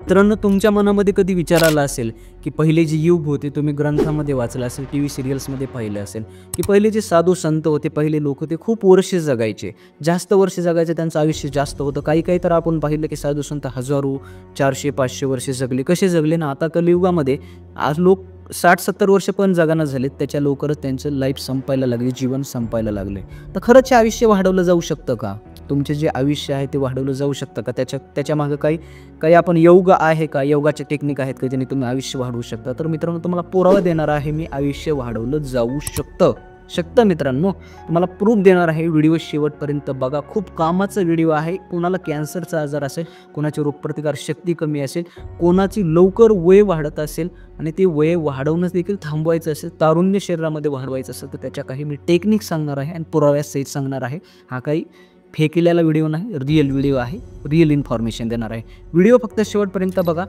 मित्रांनो, तुमच्या मनामध्ये कधी विचार आला असेल की पहिले जे युग होते, तुम्ही ग्रंथामध्ये वाचलं असेल, टीव्ही सिरियल्समध्ये पाहिलं असेल की पहिले जे साधू संत होते, पहिले लोक होते, खूप वर्ष जगायचे, जास्त वर्ष जगायचे, त्यांचं आयुष्य जास्त होतं. काही काही तर आपण पाहिलं की साधू संत हजारो 400-500 वर्ष जगले. कसे जगले ना, आता कलियुगामध्ये आज लोक 60-70 वर्ष पण जगाना झालेत, त्याच्या लवकरच त्यांचं लाईफ संपायला लागले, जीवन संपायला लागले. तर खरंच हे आयुष्य वाढवलं जाऊ शकतं का? तुमचे जे आयुष्य आहे ते वाढवलं जाऊ शकतं का? त्याच्या मागं काही आपण योग आहे का? योगाचे टेक्निक आहेत का ज्याने तुम्ही आयुष्य वाढवू शकता? तर मित्रांनो, तुम्हाला पुरावा देणार आहे मी, आयुष्य वाढवलं जाऊ शकतं मित्रांनो. तुम्हाला प्रूफ देणार आहे. व्हिडिओ शेवटपर्यंत बघा, खूप कामाचा व्हिडिओ आहे. कोणाला कॅन्सरचा आजार असेल, कोणाची रोगप्रतिकार शक्ती कमी असेल, कोणाची लवकर वय वाढत असेल आणि ते वय वाढवणं देखील थांबवायचं असेल, तारुण्य शरीरामध्ये वाढवायचं असेल, तर त्याच्या काही मी टेक्निक सांगणार आहे आणि पुराव्यासहित सांगणार आहे. हा काही फेकलेला व्हिडिओ नाही, रिअल व्हिडिओ आहे, रिअल इन्फॉर्मेशन देणार आहे. व्हिडिओ फक्त शेवटपर्यंत बघा.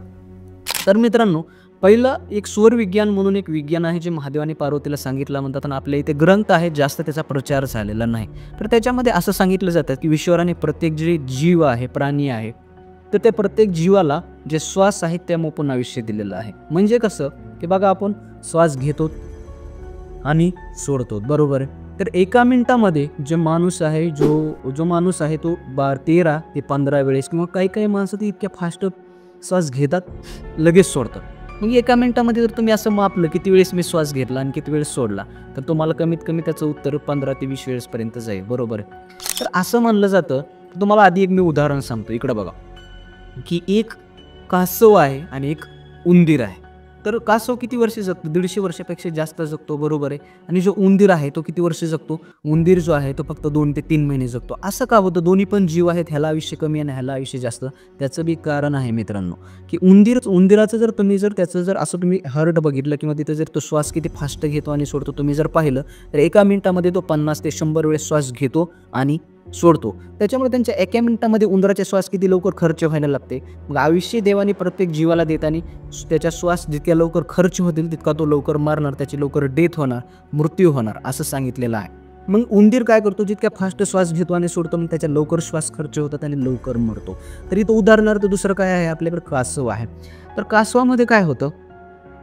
तर मित्रांनो, पहिलं एक सूर्यविज्ञान म्हणून एक विज्ञान आहे जे महादेवाने पार्वतीला सांगितलं म्हणतात आणि आपल्या इथे ग्रंथ आहेत, जास्त त्याचा प्रचार झालेला नाही. तर त्याच्यामध्ये असं सांगितलं जातं की ईश्वराने प्रत्येक जे जीव आहे, प्राणी आहे, तर त्या प्रत्येक जीवाला जे श्वास आहेत त्यामुळे आयुष्य दिलेलं आहे. म्हणजे कसं की बघा, आपण श्वास घेतो आणि सोडतो, बरोबर आहे. तर एका मिनिटामध्ये जो माणूस आहे तो 13 ते 15 वेळेस, किंवा काही माणसं ते इतक्या फास्ट श्वास घेतात, लगेच सोडतात. मग एका मिनिटामध्ये जर तुम्ही असं मापलं किती वेळेस मी श्वास घेतला आणि किती वेळेस सोडला, तर तुम्हाला कमीत कमी त्याचं उत्तर 15 ते 20 वेळेसपर्यंत जाईल, बरोबर आहे. तर असं म्हणलं जातं. तुम्हाला आधी एक मी उदाहरण सांगतो, इकडं बघा, की एक कासव आहे आणि एक उंदीर आहे. तर कासव किती वर्ष जगतो? 150 वर्षापेक्षा जास्त जगतो, बरोबर आहे. आणि जो उंदीर आहे तो किती वर्ष जगतो? उंदीर जो आहे तो फक्त 2 ते 3 महिने जगतो. असं का होतं? दोन्ही पण जीव आहेत, ह्याला आयुष्य कमी आणि ह्याला आयुष्य जास्त. त्याचं बी कारण आहे मित्रांनो, की उंदीराचं जर तुम्ही त्याचं जर असं तुम्ही हार्ट बघितलं, किंवा तिथं जर तो श्वास किती फास्ट घेतो आणि सोडतो तुम्ही जर पाहिलं, तर एका मिनिटामध्ये तो 50 ते 100 वेळेस श्वास घेतो आणि सोडतो. त्याच्यामुळे त्यांच्या एका मिनिटामध्ये उंदराचे श्वास किती लवकर खर्च व्हायला लागते. मग आयुष्य देवाने प्रत्येक जीवाला देताना त्याच्या श्वास जितक्या लवकर खर्च होतील तितका तो लवकर मरणार, त्याची लवकर डेथ होणार, मृत्यू होणार, असं सांगितलेलं आहे. मग उंदीर काय करतो? जितक्या फास्ट श्वास घेतो आणि सोडतो, मग त्याच्या लवकर श्वास खर्च होतात आणि लवकर मरतो. तरी तो उदाहरणार्थ दुसरं काय आहे? आपल्याकडे कासव आहे. तर कासवामध्ये काय होतं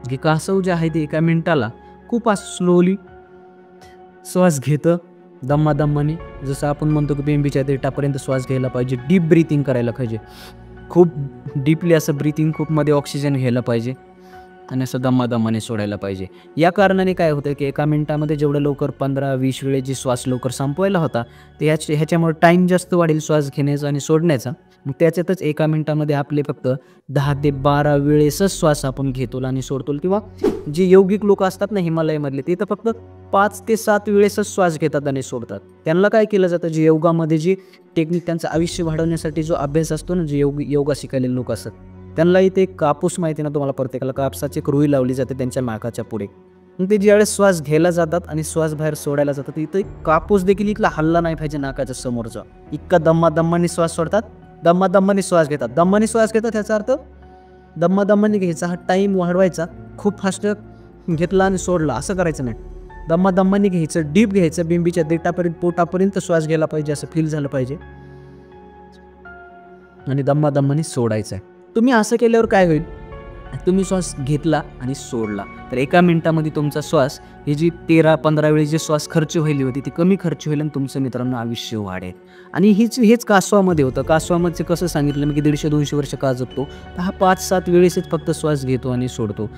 की कासव जे आहे ते एका मिनिटाला खूप असं स्लोली श्वास घेतं, दम्मादम्माने. जसं आपण म्हणतो की बेंबीच्या देठापर्यंत श्वास घ्यायला पाहिजे, डीप ब्रीथिंग करायला पाहिजे, खूप डीपली असं ब्रीथिंग, खूप मध्ये ऑक्सिजन घ्यायला पाहिजे आणि असं दम्मादम्माने सोडायला पाहिजे. या कारणाने काय होतं की एका मिनिटामध्ये जेवढं लवकर 15-20 वेळेस जी श्वास लवकर संपवायला होता, ते ह्याच्यामुळे टाईम जास्त वाढेल श्वास घेण्याचा आणि सोडण्याचा. मग त्याच्यातच एका मिनिटामध्ये आपले फक्त 10 ते 12 वेळेसच श्वास आपण घेतो आणि सोडतो. किंवा जे यौगिक लोक असतात ना हिमालयामधले, ते तर फक्त 5 ते 7 वेळेसच श्वास घेतात आणि सोडतात. त्यांना काय केलं जातं? जे योगामध्ये जी टेक्निक, त्यांचं आयुष्य वाढवण्यासाठी जो अभ्यास असतो ना, जे योगा शिकायलेले लोक असतात, त्यांना इथे कापूस माहिती ना तुम्हाला, प्रत्येकाला कापसाची रुई लावली जाते त्यांच्या नाकाच्या पुढे. मग ते ज्यावेळेस श्वास घ्यायला जातात आणि श्वास बाहेर सोडायला जातात, इथं कापूस देखील इथला हल्ला नाही पाहिजे नाकाच्या समोरचा. इतका दम्मादम्माने श्वास सोडतात, दम्मादम्माने श्वास घेतात, दम्माने श्वास घेतात. ह्याचा अर्थ दम्मादम्माने घ्यायचा, हा टाईम वाढवायचा. खूप फास्ट घेतला आणि सोडला असं करायचं नाही. दम्मादम्माने घ्यायचं, डीप घ्यायचं, बिंबीच्या देठापर्यंत, पोटापर्यंत श्वास घ्यायला पाहिजे, असं फील झालं पाहिजे, आणि दम्मादम्माने सोडायचं आहे. तुम्ही असं केल्यावर काय होईल? तुम्ही श्वास घेतला आणि सोडला, तर एका मिनिटामध्ये तुमचा श्वास, ही जी 13-15 वेळेस जे श्वास खर्च व्हायली होती ती कमी खर्च होईल आणि तुमचं मित्रांनो आयुष्य वाढेल. आणि हेच कासवामध्ये होतं. कासवामध्ये कसं सांगितलं मी की 150-200 वर्ष का जगतो? तर हा 5-7 वेळेसच फक्त श्वास घेतो आणि सोडतो.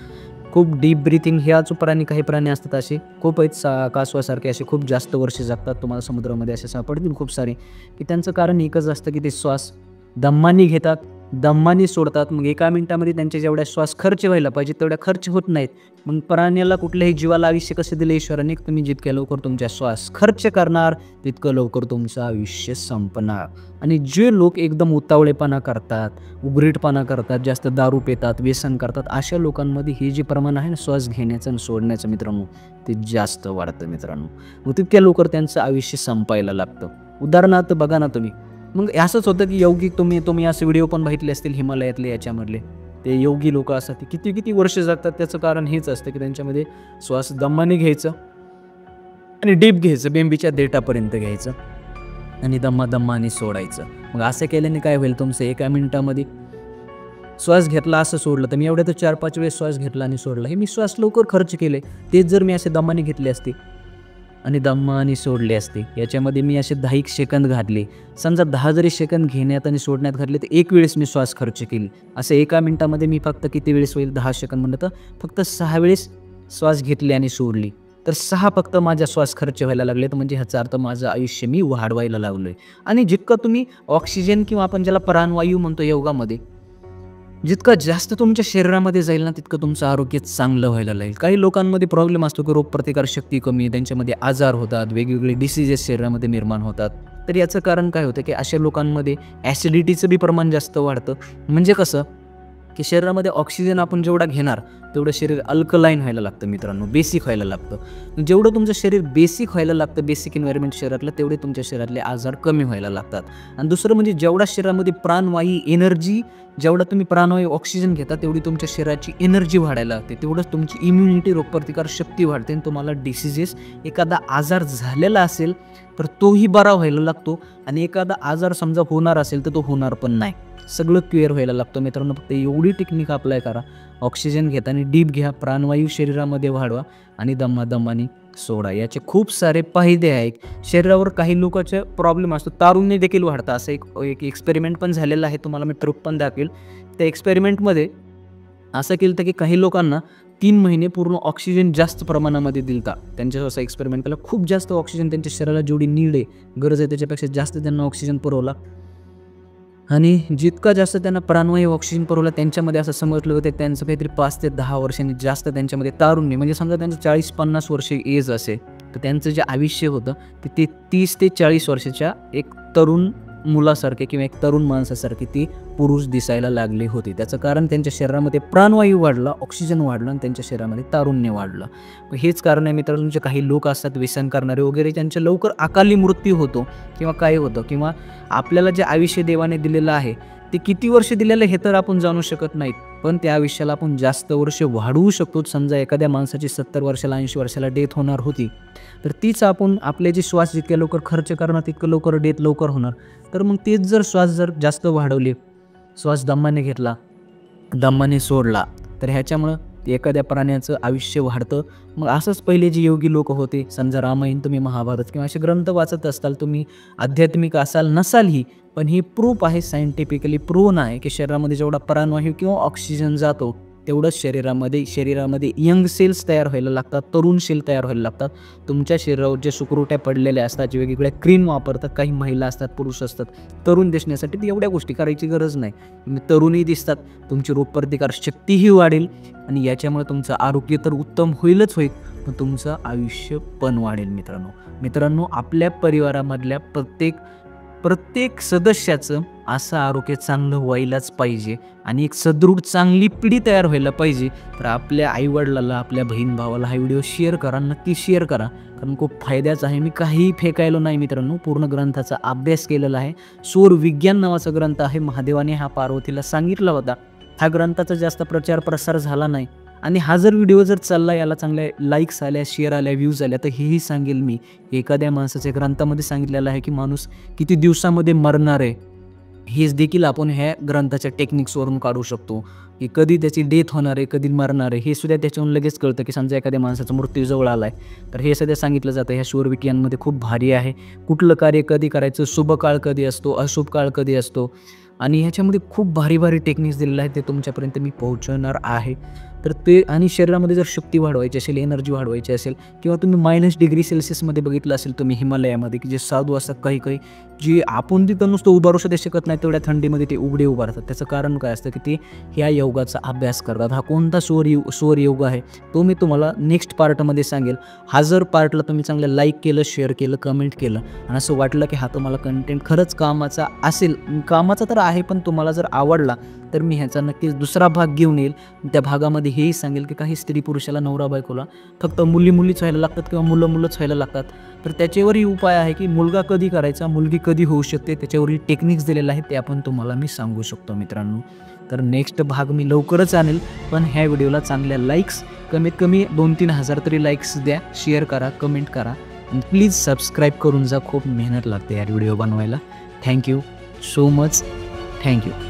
खूप डीप ब्रीथिंग. ह्या जो काही प्राणी असतात असे खूप आहेत, कासवासारखे असे खूप जास्त वर्ष जगतात. तुम्हाला समुद्रामध्ये असे सापडतील खूप सारे, की त्यांचं कारण एकच असतं की ते श्वास दम्माने घेतात, दम्माने सोडतात. मग एका मिनिटामध्ये त्यांच्या जेवढ्या श्वास खर्च व्हायला पाहिजे तेवढ्या खर्च होत नाहीत. मग प्राण्याला, कुठल्याही जीवाला आयुष्य कसं दिलं ईश्वराने? तुम्ही जितक्या लवकर तुमच्या श्वास खर्च करणार तितकं लवकर तुमचं आयुष्य संपणार. आणि जे लोक एकदम उतावळेपणा करतात, उघडीटपणा करतात, जास्त दारू पितात, व्यसन करतात, अशा लोकांमध्ये हे जे प्रमाण आहे ना श्वास घेण्याचं आणि सोडण्याचं मित्रांनो, ते जास्त वाढतं मित्रांनो. मग तितक्या लवकर त्यांचं आयुष्य संपायला लागतं. उदाहरणार्थ बघा ना तुम्ही, मग असंच होतं की यौगिक, तुम्ही असे व्हिडिओ पण बघितले असतील हिमालयातले, याच्यामधले ते योगी लोक असतात ते किती वर्ष जगतात. त्याचं कारण हेच असतं की त्यांच्यामध्ये श्वास दम्माने घ्यायचं आणि डीप घ्यायचं, बेंबीच्या देठापर्यंत घ्यायचं आणि दम्मादम्माने सोडायचं. मग असं केल्याने काय होईल? तुमचं एका मिनिटामध्ये श्वास घेतला असं सोडलं तर मी एवढ्या तर 4-5 वेळेस श्वास घेतला आणि सोडला. हे मी श्वास लवकर खर्च केले. तेच जर मी असे दमाने घेतले असते आणि दमाने सोडले असते, याच्यामध्ये मी असे 10 सेकंद घातले. समजा 10 जरी सेकंद घेण्यात आणि सोडण्यात घातले तर 1 वेळेस मी श्वास खर्च केली. असं 1 मिनिटामध्ये मी फक्त किती वेळेस होईल, 10 सेकंद म्हणलं तर फक्त 6 वेळेस श्वास घेतली आणि सोडली. तर 6 फक्त माझ्या श्वास खर्च व्हायला लागले. तर म्हणजे ह्याचा अर्थ माझं आयुष्य मी वाढवायला लागलो आहे. आणि जितकं तुम्ही ऑक्सिजन किंवा आपण ज्याला प्राणवायू म्हणतो योगामध्ये, जितका जास्त तुमच्या शरीरामध्ये जाईल ना, तितकं तुमचं आरोग्य चांगलं व्हायला लागेल. काही लोकांमध्ये प्रॉब्लेम असतो की रोगप्रतिकारशक्ती कमी आहे, त्यांच्यामध्ये आजार होतात, वेगवेगळे डिसीजेस शरीरामध्ये निर्माण होतात. तर याचं कारण काय होतं की अशा लोकांमध्ये ॲसिडिटीचं बी प्रमाण जास्त वाढतं. म्हणजे कसं की शरीरामध्ये ऑक्सिजन आपण जेवढा घेणार तेवढं शरीर अल्कलाईन व्हायला लागतं मित्रांनो, बेसिक व्हायला लागतं. जेवढं तुमचं शरीर बेसिक व्हायला लागतं, बेसिक एन्व्हायरमेंट शरीरातलं, तेवढे तुमच्या शरीरातले आजार कमी व्हायला लागतात. आणि दुसरं म्हणजे जेवढा शरीरामध्ये प्राणवायू एनर्जी, जेवढा तुम्ही प्राणवायू ऑक्सिजन घेता तेवढी तुमच्या शरीराची एनर्जी वाढायला लागते, तेवढंच तुमची इम्युनिटी, रोगप्रतिकार शक्ती वाढते आणि तुम्हाला डिसीजेस, एखादा आजार झालेला असेल तर तोही बरा व्हायला लागतो आणि एखादा आजार समजा होणार असेल तर तो होणार पण नाही, सगळं क्लिअर व्हायला लागतं. मित्रांनो फक्त एवढी टेक्निक अप्लाय करा. ऑक्सिजन घेताना डीप घ्या, प्राणवायू शरीरामध्ये वाढवा आणि दमादमाने सोडा. याचे खूप सारे फायदे आहेत. शरीरावर काही लोकांचे प्रॉब्लेम असतो, तारुण्य देखील वाढतं. असं एक एक्सपेरिमेंट पण झालेलं आहे, तुम्हाला मी प्रूफ पण दाखवेल. त्या एक्सपेरिमेंटमध्ये असं केलं होतं की काही लोकांना 3 महिने पूर्ण ऑक्सिजन जास्त प्रमाणामध्ये दिलता. त्यांच्या असं एक्सपेरिमेंट केलं, खूप जास्त ऑक्सिजन त्यांच्या शरीराला जेवढी नीड आहे, गरज आहे, त्याच्यापेक्षा जास्त त्यांना ऑक्सिजन पुरवला. आणि जितका जास्त त्यांना प्राणवायू ऑक्सिजन पुरवला, त्यांच्यामध्ये असं समजलं होतं त्यांचं काहीतरी 5 ते 10 वर्षांनी जास्त त्यांच्यामध्ये तारुण्य, म्हणजे समजा त्यांचं 40-50 वर्षे एज असेल तर त्यांचं जे आयुष्य होतं ते 30 ते 40 वर्षाच्या एक तरुण मुलासारखे किंवा एक तरुण माणसासारखे ती पुरुष दिसायला लागले होते. त्याचं कारण त्यांच्या शरीरामध्ये प्राणवायू वाढला, ऑक्सिजन वाढला आणि त्यांच्या शरीरामध्ये तारुण्य वाढलं. हेच कारण आहे मित्रांनो, जे काही लोक असतात व्यसन करणारे वगैरे, त्यांच्या लवकर अकाली मृत्यू होतो किंवा काय होतं, किंवा आपल्याला जे आयुष्य देवाने दिलेलं आहे ते किती वर्ष दिलेलं हे तर आपण जाणू शकत नाहीत, पण त्या आयुष्याला आपण जास्त वर्ष वाढवू शकतो. समजा एखाद्या माणसाची 70 वर्षाला 80 वर्षाला डेथ होणार होती, तर तीच आपण आपले जे श्वास जितके लवकर खर्च करणार तितकं लवकर डेथ लवकर होणार. तर मग तेच जर श्वास जर जास्त वाढवले, श्वास दमाने घेतला, दमाने सोडला, तर ह्याच्यामुळं एखाद्या प्राण्याचं आयुष्य वाढतं. मग असंच पहिले जे योगी लोक होते, समजा रामायण, तुम्ही महाभारत किंवा असे ग्रंथ वाचत असताल, तुम्ही आध्यात्मिक असाल नसालही, पण ही प्रूफ आहे, सायंटिफिकली प्रूव्हन आहे की शरीरामध्ये जेवढा प्राणवायू किंवा ऑक्सिजन जातो तेवढंच शरीरामध्ये यंग सेल्स तयार व्हायला लागतात, तरुण सेल तयार व्हायला लागतात. तुमच्या शरीरावर जे सुकुरुट्या पडलेल्या असतात, जे वेगवेगळ्या क्रीम वापरतात, काही महिला असतात, पुरुष असतात, तरुण दिसण्यासाठी ती एवढ्या गोष्टी करायची गरज नाही. तुम्ही तरुणही दिसतात, तुमची रोगप्रतिकार शक्तीही वाढेल आणि याच्यामुळे तुमचं आरोग्य तर उत्तम होईलच होईल, पण तुमचं आयुष्य पण वाढेल. मित्रांनो आपल्या परिवारामधल्या प्रत्येक सदस्याचं असं आरोग्य चांगलं व्हायलाच पाहिजे आणि एक सदृढ चांगली पिढी तयार व्हायला पाहिजे. तर आपल्या आईवडिलाला, आपल्या बहीण भावाला हा व्हिडिओ शेअर करा, नक्की शेअर करा, कारण खूप फायद्याचा आहे. मी काहीही फेकायलो नाही मित्रांनो, पूर्ण ग्रंथाचा अभ्यास केलेला आहे. सौर विज्ञान नावाचा ग्रंथ आहे, महादेवाने हा पार्वतीला सांगितला होता. ह्या ग्रंथाचा जास्त प्रचार प्रसार झाला नाही आणि हा जर व्हिडिओ जर चालला, याला चांगल्या लाईक्स आल्या, शेअर आल्या, व्ह्यूज आल्या, तर हेही सांगेल मी, एखाद्या माणसाच्या ग्रंथामध्ये सांगितलेलं आहे की माणूस किती दिवसामध्ये मरणार आहे, हेच देखील आपण ह्या ग्रंथाच्या टेक्निक्सवरून काढू शकतो की कधी त्याची डेथ होणार आहे, कधी मरणार आहे, हे सुद्धा त्याच्यावरून लगेच कळतं. की समजा एखाद्या माणसाचा मृत्यू जवळ आला आहे तर हे सध्या सांगितलं जातं. ह्या सौर विज्ञानमध्ये खूप भारी आहे. कुठलं कार्य कधी करायचं, शुभ काळ कधी असतो, अशुभ काळ कधी असतो, आणि ह्याच्यामध्ये खूप भारी टेक्निक्स दिलेले आहेत, ते तुमच्यापर्यंत मी पोहोचवणार आहे. तर ते, आणि शरीरामध्ये जर शक्ती वाढवायची असेल, एनर्जी वाढवायची असेल, किंवा तुम्ही -डिग्री सेल्सियसमध्ये बघितलं असेल तुम्ही हिमालयामध्ये, की जे साधू असतात काही जे आपण तिथं नुसतं उभारू सुद्धा शकत नाही तेवढ्या थंडीमध्ये ते उघडे उभारतात. त्याचं कारण काय असतं की ते ह्या योगाचा अभ्यास करतात. हा कोणता सौर योग आहे तो मी तुम्हाला नेक्स्ट पार्टमध्ये सांगेल. हा जर पार्टला तुम्ही चांगलं लाईक केलं, शेअर केलं, कमेंट केलं आणि असं वाटलं की हा तुम्हाला कंटेंट खरंच कामाचा असेल, कामाचा तर आहे, पण तुम्हाला जर आवडला तर मी ह्याचा नक्कीच दुसरा भाग घेऊन येईल. त्या भागामध्ये हेही सांगेल की काही स्त्री पुरुषाला, नवरा बायकोला फक्त मुलीच व्हायला लागतात किंवा मुलंच व्हायला लागतात, तर त्याच्यावरही उपाय आहे की मुलगा कधी करायचा, मुलगी कधी होऊ शकते, त्याच्यावरही टेक्निक्स दिलेले आहेत, ते आपण तुम्हाला मी सांगू शकतो मित्रांनो. तर नेक्स्ट भाग मी लवकरच आणेल, पण ह्या व्हिडिओला चांगल्या लाईक्स, कमीत कमी 2-3 हजार तरी लाईक्स द्या, शेअर करा, कमेंट करा आणि प्लीज सबस्क्राईब करून जा. खूप मेहनत लागते यार व्हिडिओ बनवायला. Thank you so much. थँक्यू.